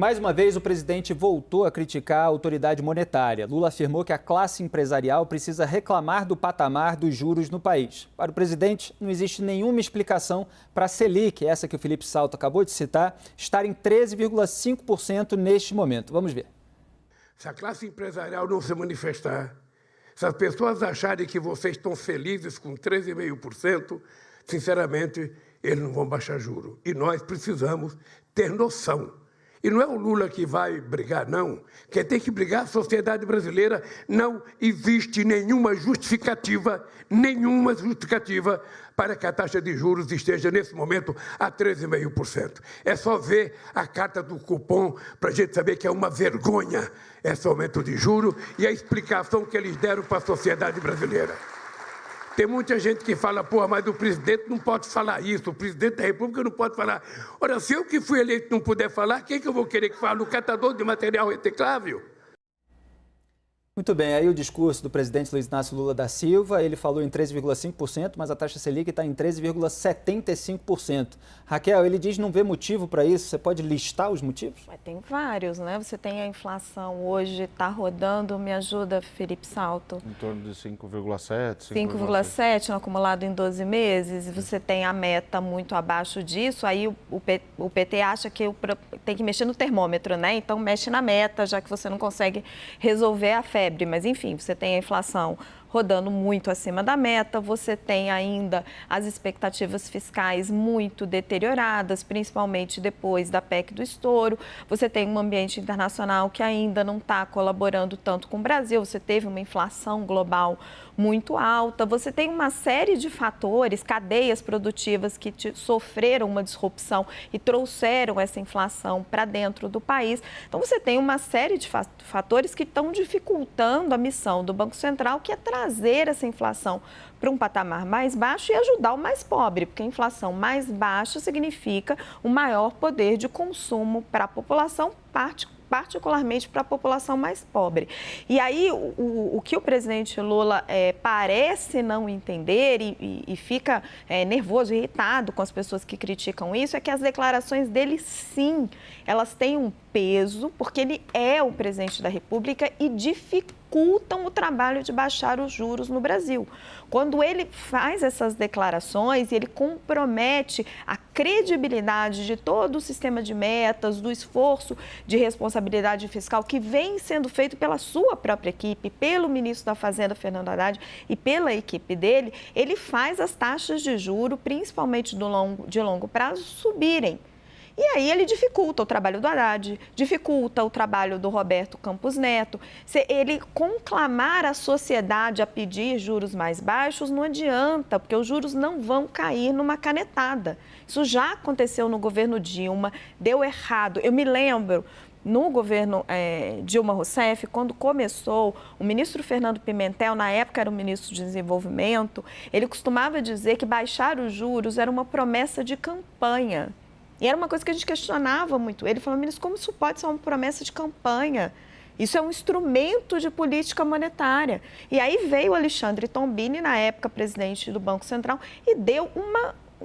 Mais uma vez, o presidente voltou a criticar a autoridade monetária. Lula afirmou que a classe empresarial precisa reclamar do patamar dos juros no país. Para o presidente, não existe nenhuma explicação para a Selic, essa que o Felipe Salto acabou de citar, estar em 13,5% neste momento. Vamos ver. Se a classe empresarial não se manifestar, se as pessoas acharem que vocês estão felizes com 13,5%, sinceramente, eles não vão baixar juros. E nós precisamos ter noção. E não é o Lula que vai brigar, não. Quem tem que brigar é a sociedade brasileira. Não existe nenhuma justificativa para que a taxa de juros esteja, nesse momento, a 13,5%. É só ver a carta do cupom para a gente saber que é uma vergonha esse aumento de juros e a explicação que eles deram para a sociedade brasileira. Tem muita gente que fala, mas o presidente não pode falar isso, o presidente da República não pode falar. Ora, se eu que fui eleito não puder falar, quem que eu vou querer que fale? O catador de material reciclável? Muito bem, aí o discurso do presidente Luiz Inácio Lula da Silva, ele falou em 13,5%, mas a taxa Selic está em 13,75%. Raquel, ele diz não vê motivo para isso, você pode listar os motivos? Tem vários, né? Você tem a inflação hoje, está rodando, me ajuda, Felipe Salto? Em torno de 5,7%. 5,7% no acumulado em 12 meses, você tem a meta muito abaixo disso, aí o PT acha que tem que mexer no termômetro, né? Então mexe na meta, já que você não consegue resolver a febre. Mas, enfim, você tem a inflação rodando muito acima da meta, você tem ainda as expectativas fiscais muito deterioradas, principalmente depois da PEC do estouro, você tem um ambiente internacional que ainda não está colaborando tanto com o Brasil, você teve uma inflação global muito alta, você tem uma série de fatores, cadeias produtivas que sofreram uma disrupção e trouxeram essa inflação para dentro do país. Então, você tem uma série de fatores que estão dificultando a missão do Banco Central, que é trazer essa inflação para um patamar mais baixo e ajudar o mais pobre, porque a inflação mais baixa significa um maior poder de consumo para a população, particularmente para a população mais pobre. E aí, o que o presidente Lula parece não entender e fica nervoso, irritado com as pessoas que criticam isso, é que as declarações dele, sim, elas têm um peso, porque ele é o presidente da República e dificultam o trabalho de baixar os juros no Brasil. Quando ele faz essas declarações e ele compromete a credibilidade de todo o sistema de metas, do esforço de responsabilidade fiscal que vem sendo feito pela sua própria equipe, pelo ministro da Fazenda, Fernando Haddad, e pela equipe dele, ele faz as taxas de juro, principalmente de longo prazo, subirem. E aí ele dificulta o trabalho do Haddad, dificulta o trabalho do Roberto Campos Neto. Se ele conclamar a sociedade a pedir juros mais baixos, não adianta, porque os juros não vão cair numa canetada. Isso já aconteceu no governo Dilma, deu errado. Eu me lembro, no governo Dilma Rousseff, quando começou, o ministro Fernando Pimentel, na época era o ministro de Desenvolvimento, ele costumava dizer que baixar os juros era uma promessa de campanha. E era uma coisa que a gente questionava muito. Ele falou, ministro, como isso pode ser uma promessa de campanha? Isso é um instrumento de política monetária. E aí veio o Alexandre Tombini, na época presidente do Banco Central, e deu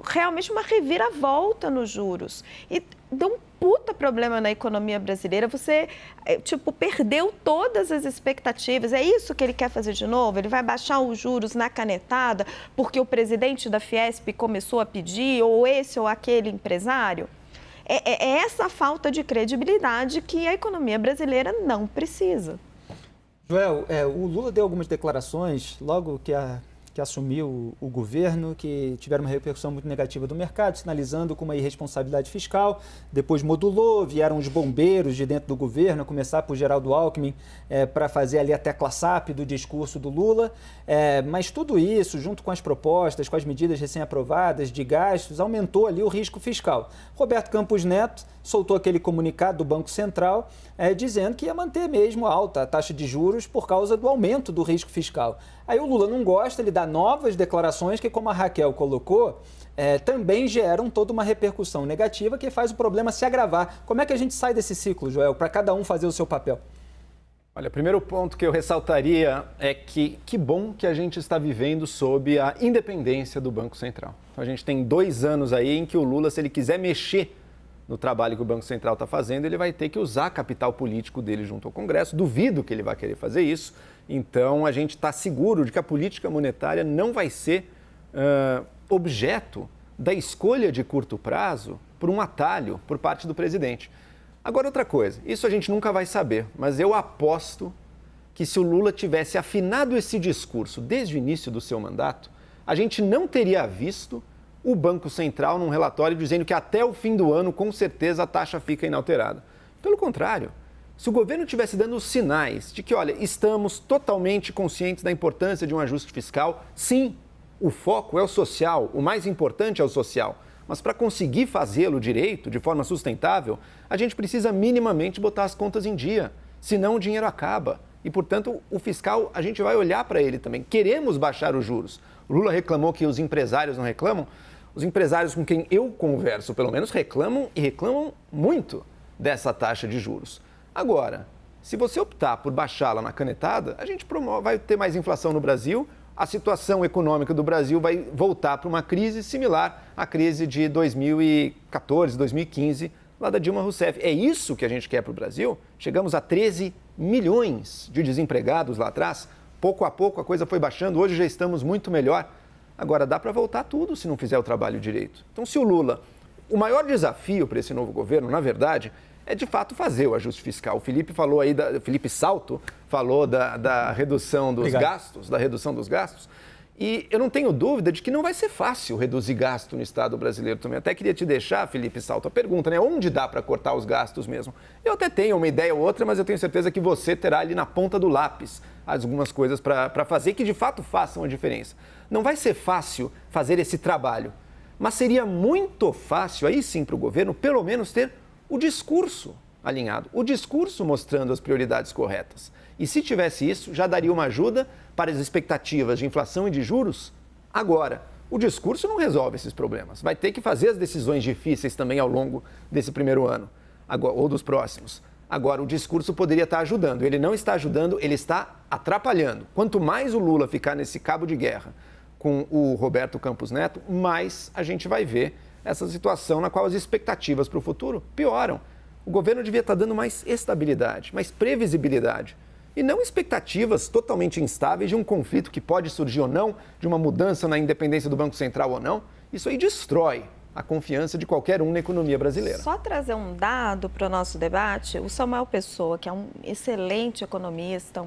realmente uma reviravolta nos juros. E deu um puta problema na economia brasileira. Você, perdeu todas as expectativas. É isso que ele quer fazer de novo? Ele vai baixar os juros na canetada porque o presidente da Fiesp começou a pedir, ou esse ou aquele empresário? É essa falta de credibilidade que a economia brasileira não precisa. Joel, o Lula deu algumas declarações logo que assumiu o governo, que tiveram uma repercussão muito negativa do mercado, sinalizando com uma irresponsabilidade fiscal. Depois modulou, vieram os bombeiros de dentro do governo, a começar por Geraldo Alckmin, para fazer ali a tecla SAP do discurso do Lula. Mas tudo isso, junto com as propostas, com as medidas recém-aprovadas de gastos, aumentou ali o risco fiscal. Roberto Campos Neto soltou aquele comunicado do Banco Central dizendo que ia manter mesmo alta a taxa de juros por causa do aumento do risco fiscal. Aí o Lula não gosta, ele dá novas declarações que, como a Raquel colocou, também geram toda uma repercussão negativa que faz o problema se agravar. Como é que a gente sai desse ciclo, Joel, para cada um fazer o seu papel? Olha, o primeiro ponto que eu ressaltaria é que bom que a gente está vivendo sob a independência do Banco Central. Então, a gente tem 2 anos aí em que o Lula, se ele quiser mexer no trabalho que o Banco Central está fazendo, ele vai ter que usar capital político dele junto ao Congresso. Duvido que ele vai querer fazer isso. Então, a gente está seguro de que a política monetária não vai ser objeto da escolha de curto prazo por um atalho por parte do presidente. Agora, outra coisa, isso a gente nunca vai saber, mas eu aposto que se o Lula tivesse afinado esse discurso desde o início do seu mandato, a gente não teria visto o Banco Central num relatório dizendo que até o fim do ano, com certeza, a taxa fica inalterada. Pelo contrário, se o governo estivesse dando sinais de que, olha, estamos totalmente conscientes da importância de um ajuste fiscal, sim, o foco é o social, o mais importante é o social, mas para conseguir fazê-lo direito, de forma sustentável, a gente precisa minimamente botar as contas em dia, senão o dinheiro acaba. E, portanto, o fiscal, a gente vai olhar para ele também. Queremos baixar os juros. O Lula reclamou que os empresários não reclamam. Os empresários com quem eu converso, pelo menos, reclamam e reclamam muito dessa taxa de juros. Agora, se você optar por baixá-la na canetada, a gente vai ter mais inflação no Brasil, a situação econômica do Brasil vai voltar para uma crise similar à crise de 2014, 2015, lá da Dilma Rousseff. É isso que a gente quer para o Brasil? Chegamos a 13 milhões de desempregados lá atrás. Pouco a pouco a coisa foi baixando, hoje já estamos muito melhor. Agora, dá para voltar tudo se não fizer o trabalho direito. Então, se o Lula... O maior desafio para esse novo governo, na verdade, é de fato fazer o ajuste fiscal. O Felipe falou aí, Felipe Salto falou da redução dos gastos, da redução dos gastos. E eu não tenho dúvida de que não vai ser fácil reduzir gasto no Estado brasileiro também. Até queria te deixar, Felipe Salto, a pergunta, né? Onde dá para cortar os gastos mesmo? Eu até tenho uma ideia ou outra, mas eu tenho certeza que você terá ali na ponta do lápis algumas coisas para fazer que de fato façam a diferença. Não vai ser fácil fazer esse trabalho, mas seria muito fácil, aí sim, para o governo, pelo menos ter o discurso alinhado, o discurso mostrando as prioridades corretas. E se tivesse isso, já daria uma ajuda para as expectativas de inflação e de juros agora. O discurso não resolve esses problemas. Vai ter que fazer as decisões difíceis também ao longo desse primeiro ano, agora, ou dos próximos. Agora, o discurso poderia estar ajudando. Ele não está ajudando, ele está atrapalhando. Quanto mais o Lula ficar nesse cabo de guerra com o Roberto Campos Neto, mais a gente vai ver essa situação na qual as expectativas para o futuro pioram. O governo devia estar dando mais estabilidade, mais previsibilidade. E não expectativas totalmente instáveis de um conflito que pode surgir ou não, de uma mudança na independência do Banco Central ou não. Isso aí destrói a confiança de qualquer um na economia brasileira. Só trazer um dado para o nosso debate, o Samuel Pessoa, que é um excelente economista,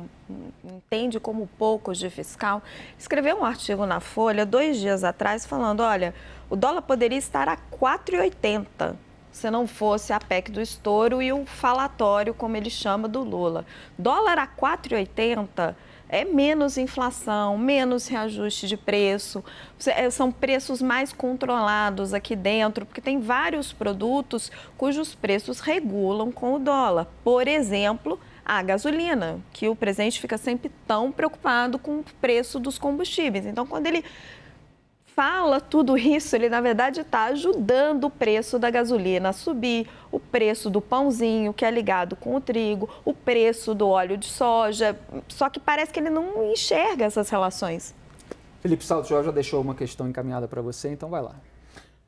entende como poucos de fiscal, escreveu um artigo na Folha 2 dias atrás falando, olha, o dólar poderia estar a 4,80 se não fosse a PEC do estouro e o falatório, como ele chama, do Lula. Dólar a 4,80 é menos inflação, menos reajuste de preço, são preços mais controlados aqui dentro, porque tem vários produtos cujos preços regulam com o dólar. Por exemplo, a gasolina, que o presidente fica sempre tão preocupado com o preço dos combustíveis. Então, quando ele fala tudo isso, ele na verdade está ajudando o preço da gasolina a subir, o preço do pãozinho, que é ligado com o trigo, o preço do óleo de soja, só que parece que ele não enxerga essas relações. Felipe Salto já deixou uma questão encaminhada para você, então vai lá.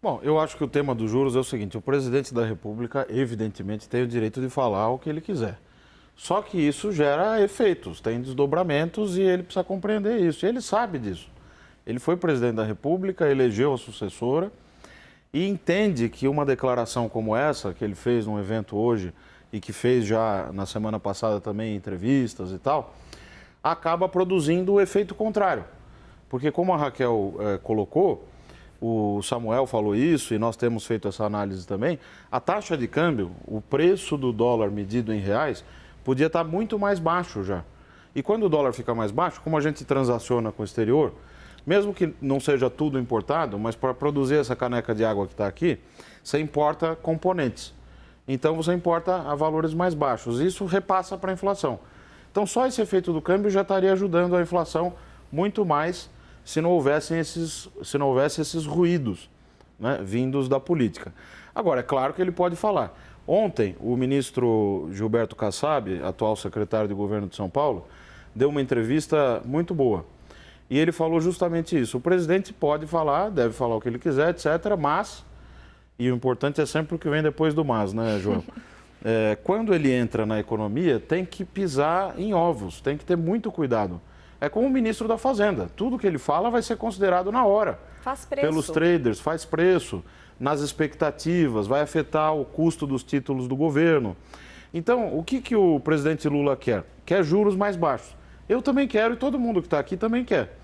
Bom, eu acho que o tema dos juros é o seguinte, o presidente da República, evidentemente, tem o direito de falar o que ele quiser. Só que isso gera efeitos, tem desdobramentos e ele precisa compreender isso, e ele sabe disso. Ele foi presidente da República, elegeu a sucessora e entende que uma declaração como essa, que ele fez num evento hoje e que fez já na semana passada também em entrevistas e tal, acaba produzindo o efeito contrário. Porque como a Raquel colocou, o Samuel falou isso e nós temos feito essa análise também, a taxa de câmbio, o preço do dólar medido em reais, podia estar muito mais baixo já. E quando o dólar fica mais baixo, como a gente transaciona com o exterior, mesmo que não seja tudo importado, mas para produzir essa caneca de água que está aqui, você importa componentes. Então, você importa a valores mais baixos. Isso repassa para a inflação. Então, só esse efeito do câmbio já estaria ajudando a inflação muito mais se não houvesse esses ruídos, né, vindos da política. Agora, é claro que ele pode falar. Ontem, o ministro Gilberto Kassab, atual secretário de governo de São Paulo, deu uma entrevista muito boa. E ele falou justamente isso. O presidente pode falar, deve falar o que ele quiser, etc., mas E o importante é sempre o que vem depois do mas, né, João? Quando ele entra na economia, tem que pisar em ovos, tem que ter muito cuidado. É como o ministro da Fazenda. Tudo que ele fala vai ser considerado na hora. Faz preço. Pelos traders, faz preço, nas expectativas, vai afetar o custo dos títulos do governo. Então, o que o presidente Lula quer? Quer juros mais baixos. Eu também quero e todo mundo que está aqui também quer.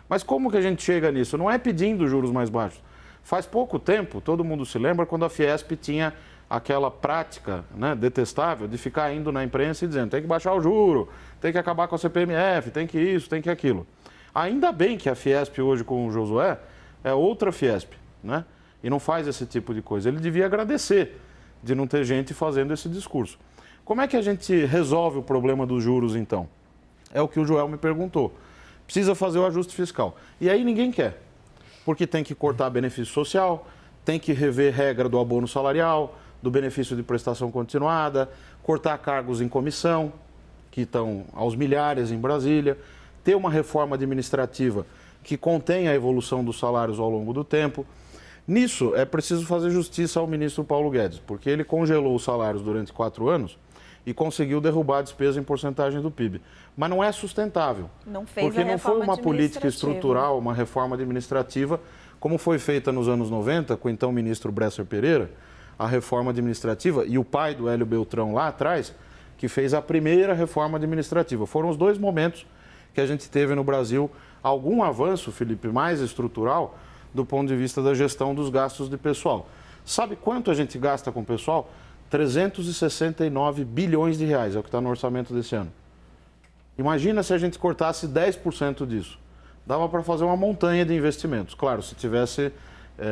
Mas como que a gente chega nisso? Não é pedindo juros mais baixos. Faz pouco tempo, todo mundo se lembra, quando a Fiesp tinha aquela prática, né, detestável de ficar indo na imprensa e dizendo tem que baixar o juro, tem que acabar com a CPMF, tem que isso, tem que aquilo. Ainda bem que a Fiesp hoje com o Josué é outra Fiesp, né? E não faz esse tipo de coisa. Ele devia agradecer de não ter gente fazendo esse discurso. Como é que a gente resolve o problema dos juros, então? É o que o Joel me perguntou. Precisa fazer o ajuste fiscal. E aí ninguém quer, porque tem que cortar benefício social, tem que rever regra do abono salarial, do benefício de prestação continuada, cortar cargos em comissão, que estão aos milhares em Brasília, ter uma reforma administrativa que contenha a evolução dos salários ao longo do tempo. Nisso, é preciso fazer justiça ao ministro Paulo Guedes, porque ele congelou os salários durante 4 anos e conseguiu derrubar a despesa em porcentagem do PIB. Mas não é sustentável, não fez porque a não foi uma política administrativa. estrutural, uma reforma administrativa, como foi feita nos anos 90, com o então ministro Bresser Pereira, a reforma administrativa, e o pai do Hélio Beltrão lá atrás, que fez a primeira reforma administrativa. Foram os 2 momentos que a gente teve no Brasil algum avanço, Felipe, mais estrutural, do ponto de vista da gestão dos gastos de pessoal. Sabe quanto a gente gasta com pessoal? 369 bilhões de reais, é o que está no orçamento desse ano. Imagina se a gente cortasse 10% disso. Dava para fazer uma montanha de investimentos. Claro, se tivesse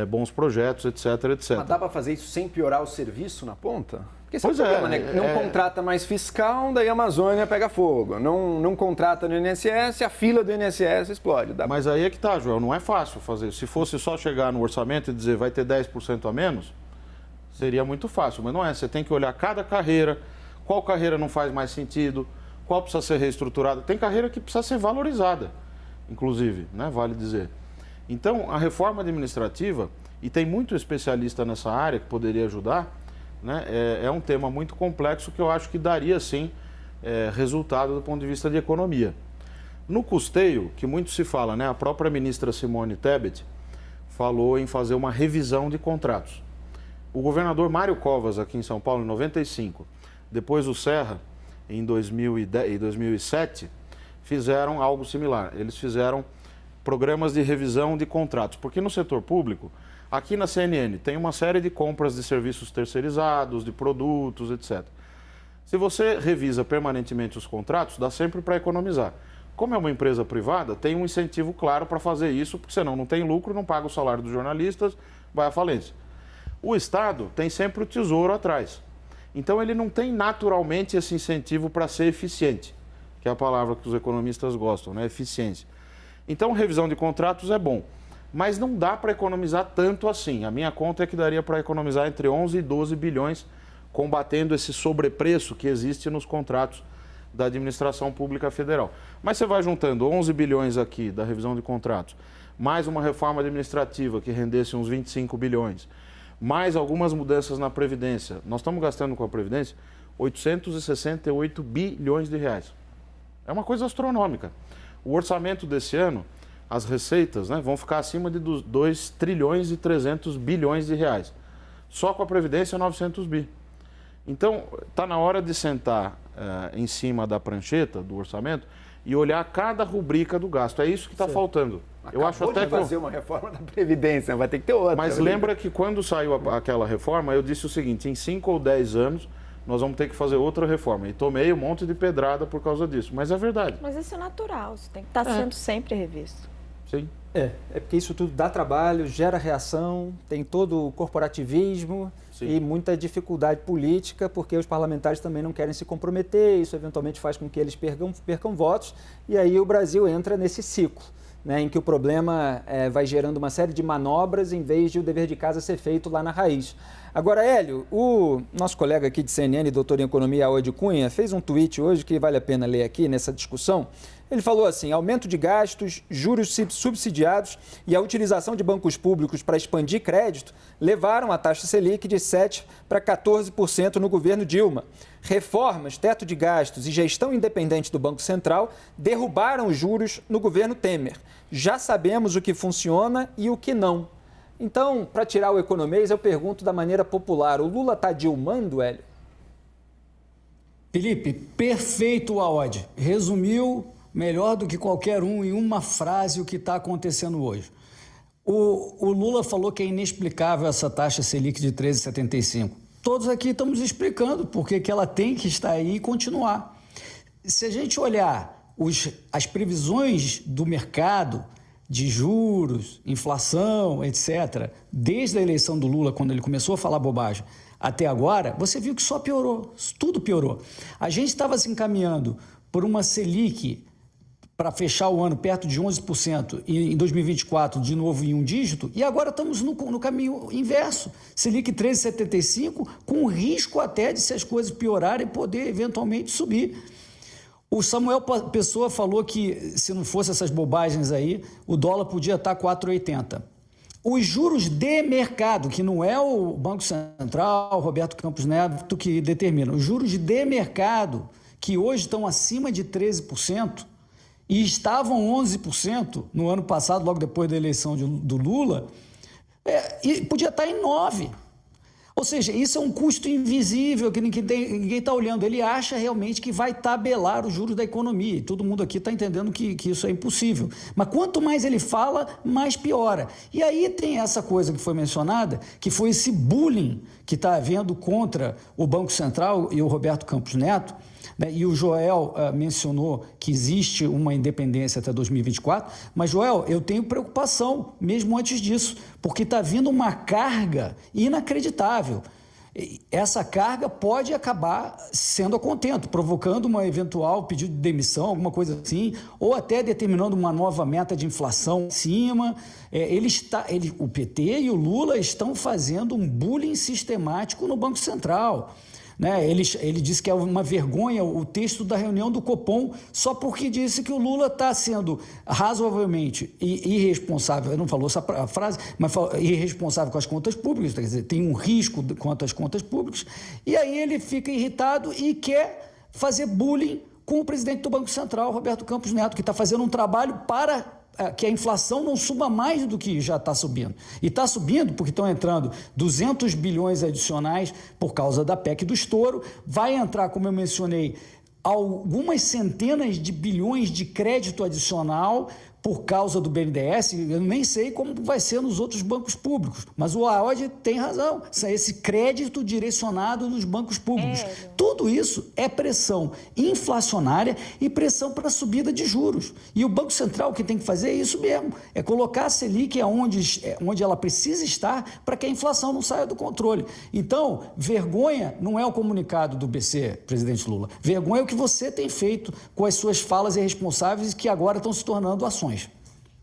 bons projetos, etc, etc. Mas dá para fazer isso sem piorar o serviço na ponta? Porque esse Pois é o problema, né? Não contrata mais fiscal, daí a Amazônia pega fogo. Não contrata no INSS, a fila do INSS explode. Mas aí é que tá, Joel, não é fácil fazer. Se fosse só chegar no orçamento e dizer vai ter 10% a menos, seria muito fácil. Mas não é, você tem que olhar cada carreira, qual carreira não faz mais sentido, qual precisa ser reestruturada. Tem carreira que precisa ser valorizada, inclusive, né? Vale dizer. Então, a reforma administrativa, e tem muito especialista nessa área que poderia ajudar, né? É um tema muito complexo que eu acho que daria, sim, resultado do ponto de vista de economia. No custeio, que muito se fala, né? A própria ministra Simone Tebet falou em fazer uma revisão de contratos. O governador Mário Covas, aqui em São Paulo, em 95, depois o Serra, em 2010 e 2007, fizeram algo similar. Eles fizeram programas de revisão de contratos, porque no setor público, aqui na CNN, tem uma série de compras de serviços terceirizados, de produtos, etc. Se você revisa permanentemente os contratos, dá sempre para economizar. Como é uma empresa privada, tem um incentivo claro para fazer isso, porque senão não tem lucro, não paga o salário dos jornalistas, vai à falência. O Estado tem sempre o tesouro atrás. Então ele não tem naturalmente esse incentivo para ser eficiente, que é a palavra que os economistas gostam, né? Eficiência. Então, revisão de contratos é bom, mas não dá para economizar tanto assim. A minha conta é que daria para economizar entre 11 e 12 bilhões, combatendo esse sobrepreço que existe nos contratos da administração pública federal. Mas você vai juntando 11 bilhões aqui da revisão de contratos, mais uma reforma administrativa que rendesse uns 25 bilhões, mais algumas mudanças na Previdência. Nós estamos gastando com a Previdência 868 bilhões de reais. É uma coisa astronômica. O orçamento desse ano, as receitas, né, vão ficar acima de 2 trilhões e 300 bilhões de reais. Só com a Previdência, 900 bi. Então, está na hora de sentar em cima da prancheta do orçamento e olhar cada rubrica do gasto. É isso que está faltando. Eu acho até que fazer uma reforma da Previdência, vai ter que ter outra. Mas lembra que quando saiu aquela reforma, eu disse o seguinte, em 5 ou 10 anos, nós vamos ter que fazer outra reforma. E tomei um monte de pedrada por causa disso. Mas é verdade. Mas isso é natural, isso tem que estar sendo sempre revisto. Sim. É porque isso tudo dá trabalho, gera reação, tem todo o corporativismo. Sim. E muita dificuldade política, porque os parlamentares também não querem se comprometer, isso eventualmente faz com que eles percam votos, e aí o Brasil entra nesse ciclo, né, em que o problema vai gerando uma série de manobras em vez de o dever de casa ser feito lá na raiz. Agora, Hélio, o nosso colega aqui de CNN, doutor em economia, Aode Cunha, fez um tweet hoje que vale a pena ler aqui nessa discussão. Ele falou assim: aumento de gastos, juros subsidiados e a utilização de bancos públicos para expandir crédito levaram a taxa Selic de 7% para 14% no governo Dilma. Reformas, teto de gastos e gestão independente do Banco Central derrubaram os juros no governo Temer. Já sabemos o que funciona e o que não. Então, para tirar o economês, eu pergunto da maneira popular: o Lula está dilmando, Hélio? Felipe, perfeito, Aode. Resumiu melhor do que qualquer um em uma frase o que está acontecendo hoje. O Lula falou que é inexplicável essa taxa Selic de 13,75. Todos aqui estamos explicando por que ela tem que estar aí e continuar. Se a gente olhar as previsões do mercado de juros, inflação, etc., desde a eleição do Lula, quando ele começou a falar bobagem, até agora, você viu que só piorou, tudo piorou. A gente estava se encaminhando por uma Selic para fechar o ano perto de 11% e em 2024 de novo em um dígito, e agora estamos no caminho inverso. Selic 13,75, com risco até de, se as coisas piorarem, poder eventualmente subir. O Samuel Pessoa falou que, se não fosse essas bobagens aí, o dólar podia estar 4,80. Os juros de mercado, que não é o Banco Central, Roberto Campos Neto que determina, os juros de mercado, que hoje estão acima de 13%, e estavam 11% no ano passado, logo depois da eleição do Lula, e podia estar em 9%. Ou seja, isso é um custo invisível que ninguém está olhando. Ele acha realmente que vai tabelar os juros da economia. E todo mundo aqui está entendendo que isso é impossível. Mas quanto mais ele fala, mais piora. E aí tem essa coisa que foi mencionada, que foi esse bullying que está havendo contra o Banco Central e o Roberto Campos Neto. E o Joel mencionou que existe uma independência até 2024, mas, Joel, eu tenho preocupação, mesmo antes disso, porque está vindo uma carga inacreditável. Essa carga pode acabar sendo a contento, provocando uma eventual pedido de demissão, alguma coisa assim, ou até determinando uma nova meta de inflação em cima. O PT e o Lula estão fazendo um bullying sistemático no Banco Central. Ele disse que é uma vergonha o texto da reunião do Copom, só porque disse que o Lula está sendo razoavelmente irresponsável, não falou essa frase, mas irresponsável com as contas públicas, quer dizer, tem um risco quanto às contas públicas, e aí ele fica irritado e quer fazer bullying com o presidente do Banco Central, Roberto Campos Neto, que está fazendo um trabalho para que a inflação não suba mais do que já está subindo. E está subindo porque estão entrando 200 bilhões adicionais por causa da PEC do estouro. Vai entrar, como eu mencionei, algumas centenas de bilhões de crédito adicional por causa do BNDES. Eu nem sei como vai ser nos outros bancos públicos, mas o Aode tem razão. Esse crédito direcionado nos bancos públicos. Tudo isso é pressão inflacionária e pressão para a subida de juros. E o Banco Central, o que tem que fazer é isso mesmo, é colocar a Selic onde ela precisa estar para que a inflação não saia do controle. Então, vergonha não é o comunicado do BC, presidente Lula. Vergonha é o que você tem feito com as suas falas irresponsáveis que agora estão se tornando ações.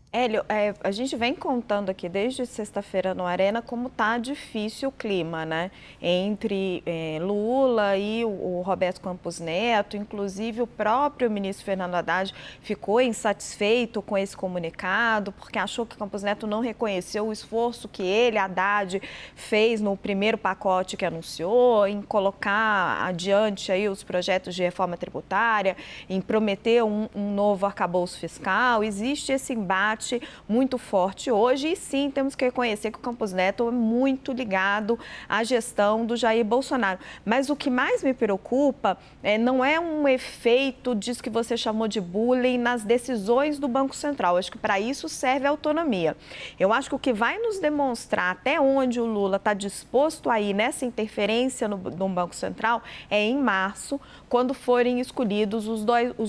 Hélio, a gente vem contando aqui desde sexta-feira no Arena como está difícil o clima, né? Entre Lula e o Roberto Campos Neto, inclusive o próprio ministro Fernando Haddad ficou insatisfeito com esse comunicado, porque achou que Campos Neto não reconheceu o esforço que ele, Haddad, fez no primeiro pacote que anunciou, em colocar adiante aí os projetos de reforma tributária, em prometer um novo arcabouço fiscal. Existe esse embate muito forte hoje e sim, temos que reconhecer que o Campos Neto é muito ligado à gestão do Jair Bolsonaro. Mas o que mais me preocupa não é um efeito disso que você chamou de bullying nas decisões do Banco Central. Acho que para isso serve a autonomia. Eu acho que o que vai nos demonstrar até onde o Lula está disposto a ir nessa interferência no Banco Central é em março, quando forem escolhidos os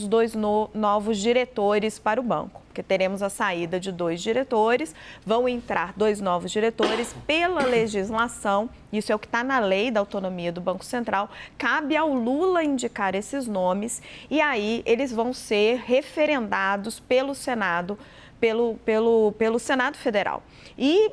dois novos diretores para o banco. Porque teremos a saída de 2 diretores, vão entrar 2 novos diretores pela legislação, isso é o que está na lei da autonomia do Banco Central, cabe ao Lula indicar esses nomes e aí eles vão ser referendados pelo Senado, pelo Senado Federal. E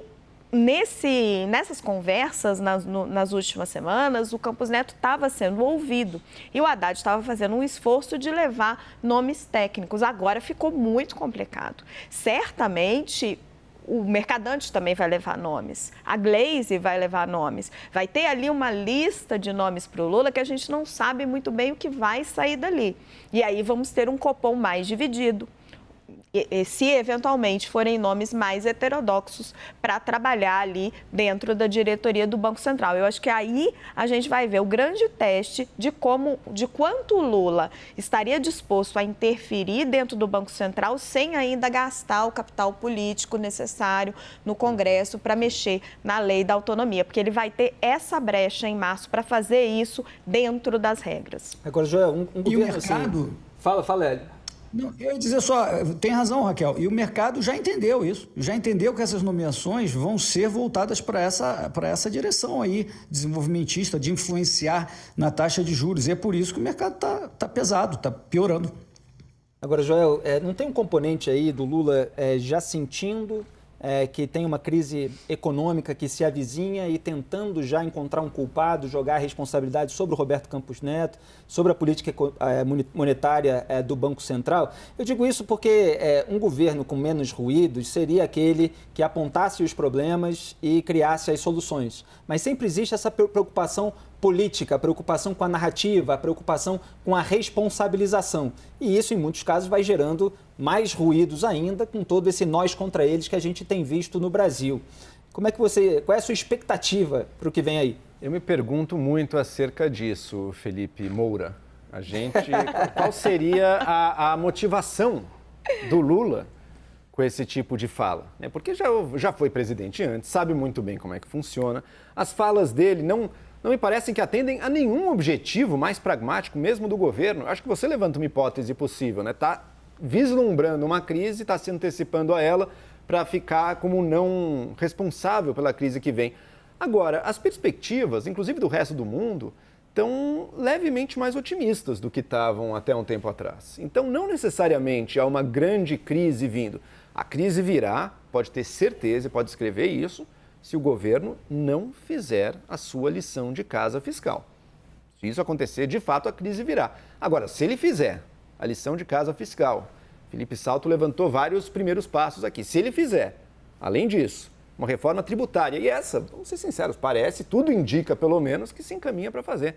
nessas conversas, nas últimas semanas, o Campos Neto estava sendo ouvido e o Haddad estava fazendo um esforço de levar nomes técnicos. Agora ficou muito complicado. Certamente, o Mercadante também vai levar nomes, a Glaze vai levar nomes. Vai ter ali uma lista de nomes para o Lula que a gente não sabe muito bem o que vai sair dali. E aí vamos ter um Copom mais dividido. Se eventualmente forem nomes mais heterodoxos para trabalhar ali dentro da diretoria do Banco Central. Eu acho que aí a gente vai ver o grande teste de quanto o Lula estaria disposto a interferir dentro do Banco Central sem ainda gastar o capital político necessário no Congresso para mexer na lei da autonomia, porque ele vai ter essa brecha em março para fazer isso dentro das regras. Agora, Joel, um governo mercado... assim... Fala, Hélio. Não, eu ia dizer só, tem razão, Raquel, e o mercado já entendeu isso, já entendeu que essas nomeações vão ser voltadas para essa direção aí, desenvolvimentista, de influenciar na taxa de juros, e é por isso que o mercado tá pesado, está piorando. Agora, Joel, não tem um componente aí do Lula já sentindo que tem uma crise econômica que se avizinha e tentando já encontrar um culpado, jogar a responsabilidade sobre o Roberto Campos Neto, sobre a política monetária do Banco Central? Eu digo isso porque um governo com menos ruídos seria aquele que apontasse os problemas e criasse as soluções. Mas sempre existe essa preocupação política, a preocupação com a narrativa, a preocupação com a responsabilização. E isso, em muitos casos, vai gerando mais ruídos ainda com todo esse nós contra eles que a gente tem visto no Brasil. Qual é a sua expectativa para o que vem aí? Eu me pergunto muito acerca disso, Felipe Moura. Qual seria a motivação do Lula com esse tipo de fala? Porque já foi presidente antes, sabe muito bem como é que funciona. As falas dele não me parecem que atendem a nenhum objetivo mais pragmático, mesmo do governo. Acho que você levanta uma hipótese possível, né? Está vislumbrando uma crise, está se antecipando a ela para ficar como não responsável pela crise que vem. Agora, as perspectivas, inclusive do resto do mundo, estão levemente mais otimistas do que estavam até um tempo atrás. Então, não necessariamente há uma grande crise vindo. A crise virá, pode ter certeza, pode escrever isso, se o governo não fizer a sua lição de casa fiscal. Se isso acontecer, de fato, a crise virá. Agora, se ele fizer a lição de casa fiscal, Felipe Salto levantou vários primeiros passos aqui. Se ele fizer, além disso, uma reforma tributária, e essa, vamos ser sinceros, parece, tudo indica pelo menos que se encaminha para fazer.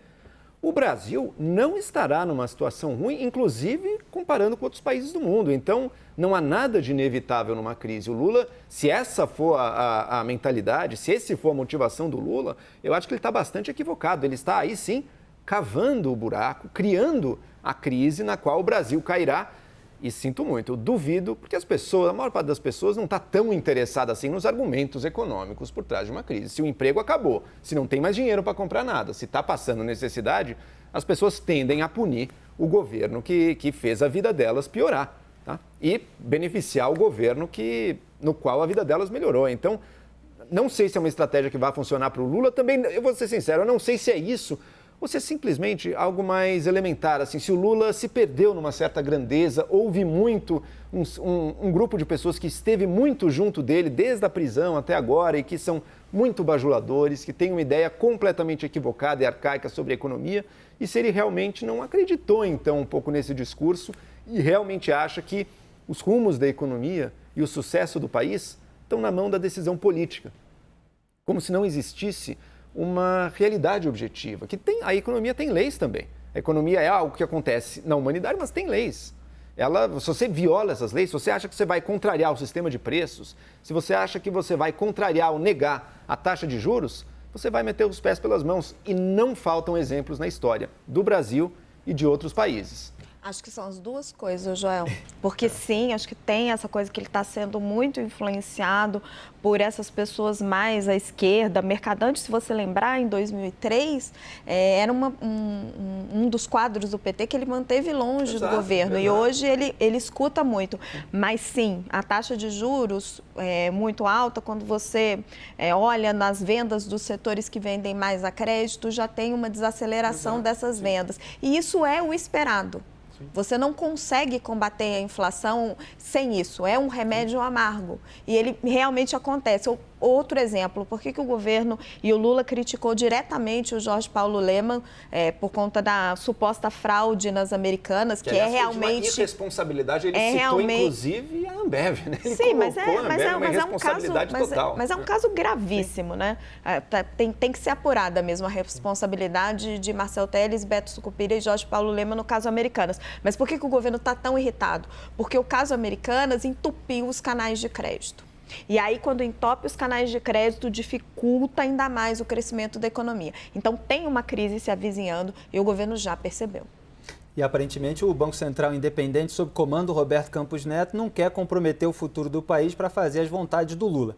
O Brasil não estará numa situação ruim, inclusive comparando com outros países do mundo. Então, não há nada de inevitável numa crise. O Lula, se essa for a mentalidade, se esse for a motivação do Lula, eu acho que ele está bastante equivocado. Ele está aí, sim, cavando o buraco, criando a crise na qual o Brasil cairá. E sinto muito, eu duvido, porque a maior parte das pessoas não está tão interessada assim nos argumentos econômicos por trás de uma crise. Se o emprego acabou, se não tem mais dinheiro para comprar nada, se está passando necessidade, as pessoas tendem a punir o governo que fez a vida delas piorar, tá? E beneficiar o governo no qual a vida delas melhorou. Então, não sei se é uma estratégia que vai funcionar para o Lula. Também, eu vou ser sincero, eu não sei se é isso. Ou se é simplesmente algo mais elementar, assim, se o Lula se perdeu numa certa grandeza, houve muito, um grupo de pessoas que esteve muito junto dele desde a prisão até agora e que são muito bajuladores, que têm uma ideia completamente equivocada e arcaica sobre a economia, e se ele realmente não acreditou, então, um pouco nesse discurso e realmente acha que os rumos da economia e o sucesso do país estão na mão da decisão política, como se não existisse uma realidade objetiva, a economia tem leis também. A economia é algo que acontece na humanidade, mas tem leis. Se você viola essas leis, se você acha que você vai contrariar o sistema de preços, se você acha que você vai contrariar ou negar a taxa de juros, você vai meter os pés pelas mãos. E não faltam exemplos na história do Brasil e de outros países. Acho que são as duas coisas, Joel. Porque sim, acho que tem essa coisa que ele está sendo muito influenciado por essas pessoas mais à esquerda. Mercadante, se você lembrar, em 2003, era um dos quadros do PT que ele manteve longe do governo. Exato. E hoje ele escuta muito. Mas sim, a taxa de juros é muito alta. Quando você olha nas vendas dos setores que vendem mais a crédito, já tem uma desaceleração dessas vendas. E isso é o esperado. Você não consegue combater a inflação sem isso. É um remédio amargo. E ele realmente acontece. outro exemplo. Por que o governo e o Lula criticou diretamente o Jorge Paulo Lemann por conta da suposta fraude nas Americanas, que é realmente... Uma irresponsabilidade, ele citou realmente... inclusive a Ambev, né? Ele Sim, mas é um caso, total. Mas é um caso gravíssimo, né? Tem que ser apurada mesmo a responsabilidade de Marcel Telles, Beto Sucupira e Jorge Paulo Lemann no caso Americanas. Mas por que o governo está tão irritado? Porque o caso Americanas entupiu os canais de crédito. E aí, quando entope os canais de crédito, dificulta ainda mais o crescimento da economia. Então, tem uma crise se avizinhando e o governo já percebeu. E, aparentemente, o Banco Central Independente, sob comando Roberto Campos Neto, não quer comprometer o futuro do país para fazer as vontades do Lula.